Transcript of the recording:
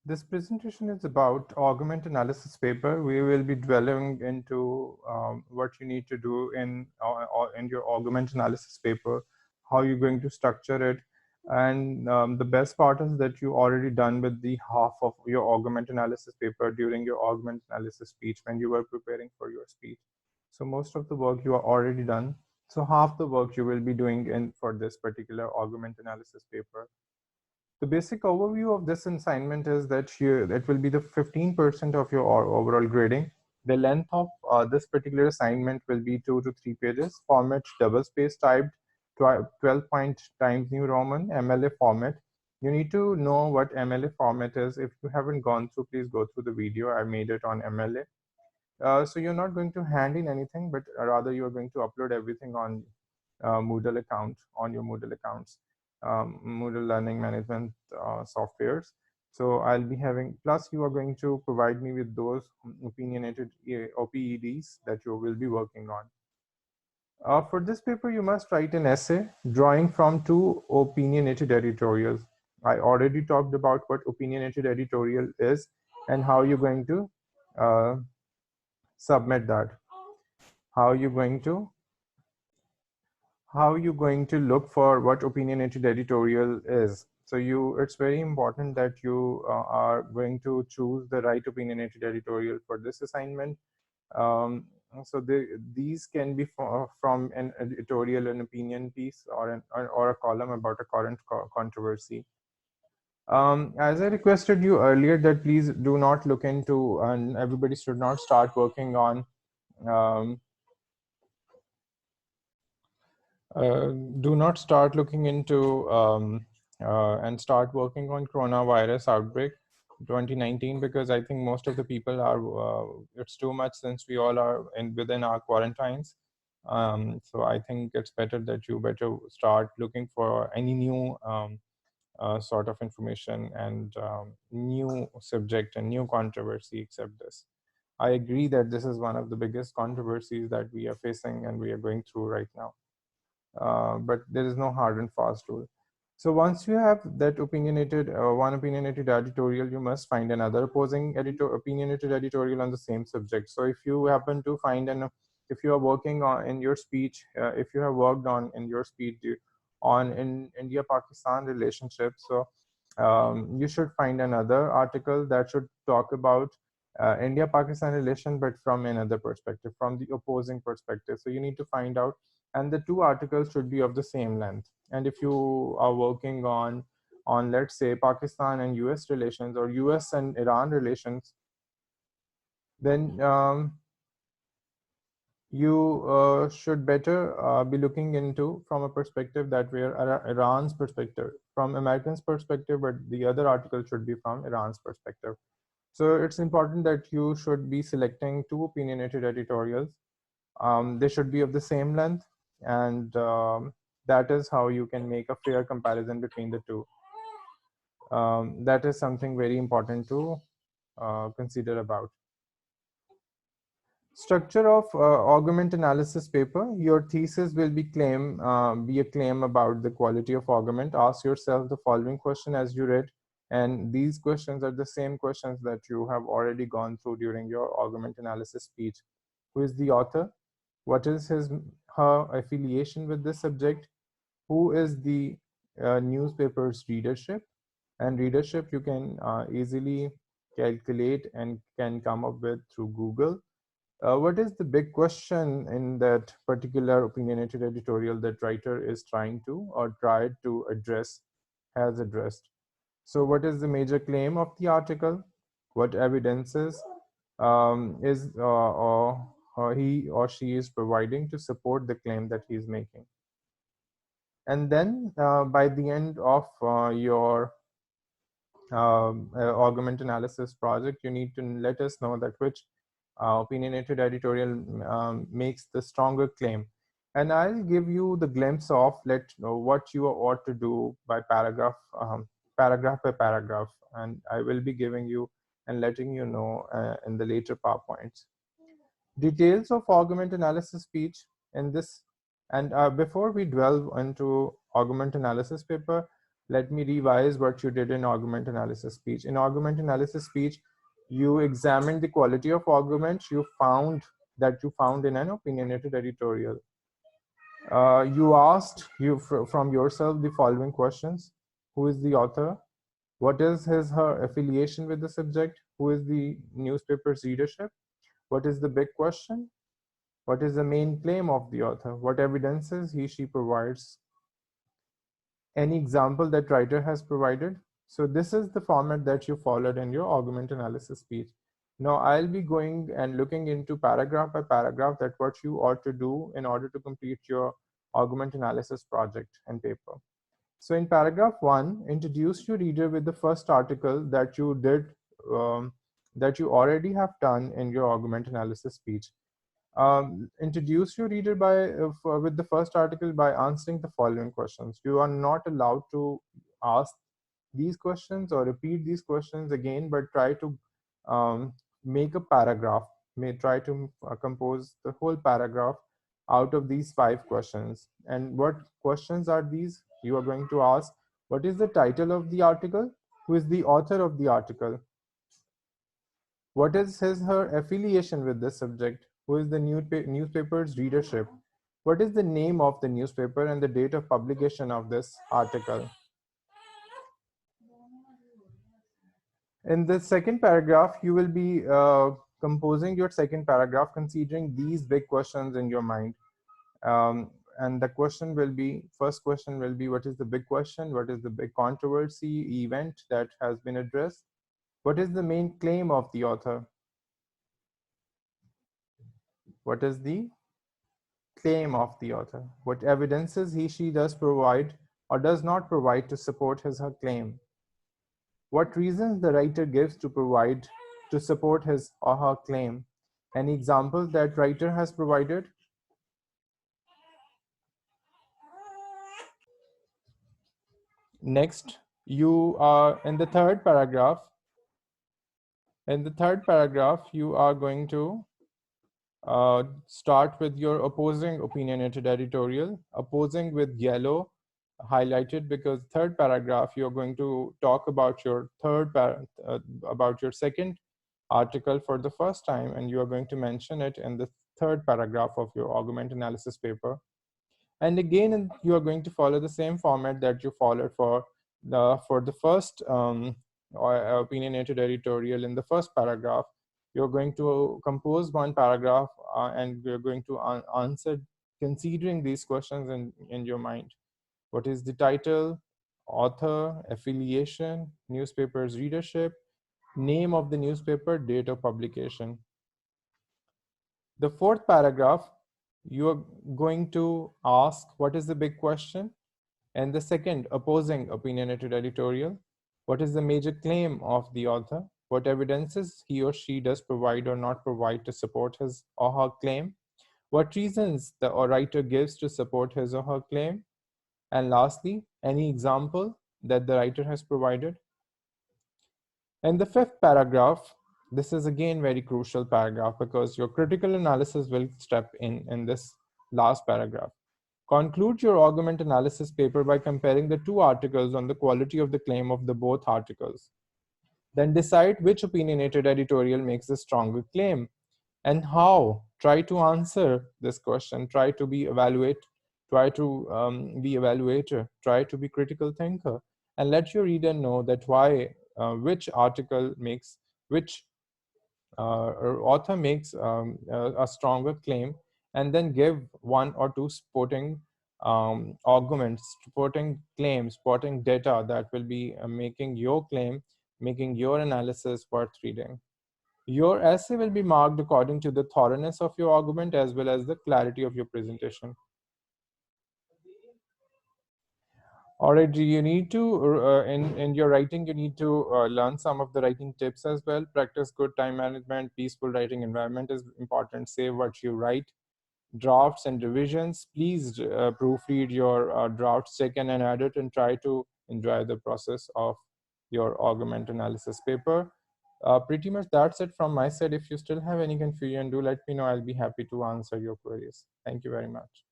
This presentation is about augment analysis paper. We will be dwelling into what you need to do in your augment analysis paper, how you're going to structure it. And the best part is that you already done with the half of your augment analysis paper during your augment analysis speech when you were preparing for your speech. So most of the work you are already done. So half the work you will be doing in for this particular augment analysis paper. The basic overview of this assignment is that it will be the 15% of your overall grading. The length of this particular assignment will be 2 to 3 pages. Format double space typed, 12 point Times New Roman, MLA format. You need to know what MLA format is. If you haven't gone through, please go through the video. I made it on MLA. So you're not going to hand in anything, but rather you are going to upload everything on Moodle account, on your Moodle accounts, Moodle learning management softwares. So I'll be having, plus you are going to provide me with those opinionated OPEDs that you will be working on. For this paper, you must write an essay drawing from 2 opinionated editorials. I already talked about what opinionated editorial is and how you're going to submit that. How you going to look for what opinionated editorial is. So it's very important that you are going to choose the right opinionated editorial for this assignment. So these can be from an editorial, an opinion piece, or a column about a current controversy. As I requested you earlier that please do not look into, and everybody should not start working on do not start looking into and start working on coronavirus outbreak 2019, because I think most of the people are, it's too much since we all are within our quarantines. So I think it's better that you better start looking for any new sort of information and new subject and new controversy except this. I agree that this is one of the biggest controversies that we are facing and we are going through right now. But there is no hard and fast rule. So once you have that opinionated, one opinionated editorial, you must find another opposing opinionated editorial on the same subject. So if you happen to find if you are working on in your speech, if you have worked on in your speech on in India-Pakistan relationship, so you should find another article that should talk about India-Pakistan relation, but from another perspective, from the opposing perspective. So you need to find out, and the 2 articles should be of the same length. And if you are working on let's say Pakistan and US relations, or US and Iran relations, then you should better be looking into from a perspective that where Iran's perspective, from Americans' perspective, but the other article should be from Iran's perspective. So it's important that you should be selecting 2 opinionated editorials. They should be of the same length, and that is how you can make a fair comparison between the 2. That is something very important to consider about. Structure of augment analysis paper. Your thesis will be a claim about the quality of augment. Ask yourself the following question as you read, and these questions are the same questions that you have already gone through during your augment analysis speech. Who is the author? What is her affiliation with this subject? Who is the newspaper's readership? And readership you can easily calculate and can come up with through Google. What is the big question in that particular opinionated editorial that writer is trying to or tried to address, has addressed? So what is the major claim of the article? What evidences is he or she is providing to support the claim that he is making? And then by the end of your augment analysis project, you need to let us know that which opinionated editorial makes the stronger claim. And I'll give you the glimpse of what you ought to do by paragraph by paragraph, and I will be giving you and letting you know in the later PowerPoints. Details of augment analysis speech in this, and before we delve into augment analysis paper, Let me revise what you did in argument analysis speech. In argument analysis speech, you examined the quality of arguments you found in an opinionated editorial. You asked from yourself the following questions: who is the author? What is her affiliation with the subject? Who is the newspaper's readership? What is the big question? What is the main claim of the author? What evidences she provides? Any example that writer has provided? So this is the format that you followed in your argument analysis speech. Now I'll be going and looking into paragraph by paragraph that what you ought to do in order to complete your argument analysis project and paper. So in paragraph 1, introduce your reader with the first article that you did, that you already have done in your argument analysis speech. Introduce your reader with the first article by answering the following questions. You are not allowed to ask these questions or repeat these questions again, but try to make a paragraph, may try to compose the whole paragraph out of these 5 questions. And what questions are these? You are going to ask, what is the title of the article? Who is the author of the article? What is her affiliation with this subject? Who is the newspaper's readership? What is the name of the newspaper and the date of publication of this article? In the second paragraph, you will be composing your second paragraph considering these big questions in your mind. And the question will be, first question will be, what is the big question? What is the big controversy event that has been addressed? What is the main claim of the author? What is the claim of the author? What evidences she does provide or does not provide to support her claim? What reasons the writer gives to support his or her claim? Any examples that writer has provided? Next, you are in the third paragraph. In the third paragraph, you are going to start with your opposing opinionated editorial, opposing with yellow highlighted, because third paragraph you're going to talk about your about your second article for the first time, and you are going to mention it in the third paragraph of your argument analysis paper. And again, you are going to follow the same format that you followed for the first opinionated editorial. In the first paragraph, you're going to compose one paragraph and we're going to answer considering these questions in your mind. What is the title, author, affiliation, newspaper's readership, name of the newspaper, date of publication? The fourth paragraph, you are going to ask what is the big question, and the second opposing opinionated editorial, what is the major claim of the author, what evidences he or she does provide or not provide to support his or her claim, what reasons the writer gives to support his or her claim, and lastly, any example that the writer has provided. In the fifth paragraph, this is again very crucial paragraph because your critical analysis will step in this last paragraph. Conclude your argument analysis paper by comparing the two articles on the quality of the claim of the both articles. Then decide which opinionated editorial makes the stronger claim and how. Try to answer this question. Try to be evaluator. Try to be critical thinker, and let your reader know that why which article makes which or author makes a stronger claim, and then give one or two supporting arguments, supporting claims, supporting data that will be making your claim, making your analysis worth reading. Your essay will be marked according to the thoroughness of your argument as well as the clarity of your presentation. All right, you need to, in your writing, you need to learn some of the writing tips as well. Practice good time management, peaceful writing environment is important. Save what you write. Drafts and revisions. Please proofread your drafts, check in and edit, and try to enjoy the process of your argument analysis paper. Pretty much that's it from my side. If you still have any confusion, do let me know. I'll be happy to answer your queries. Thank you very much.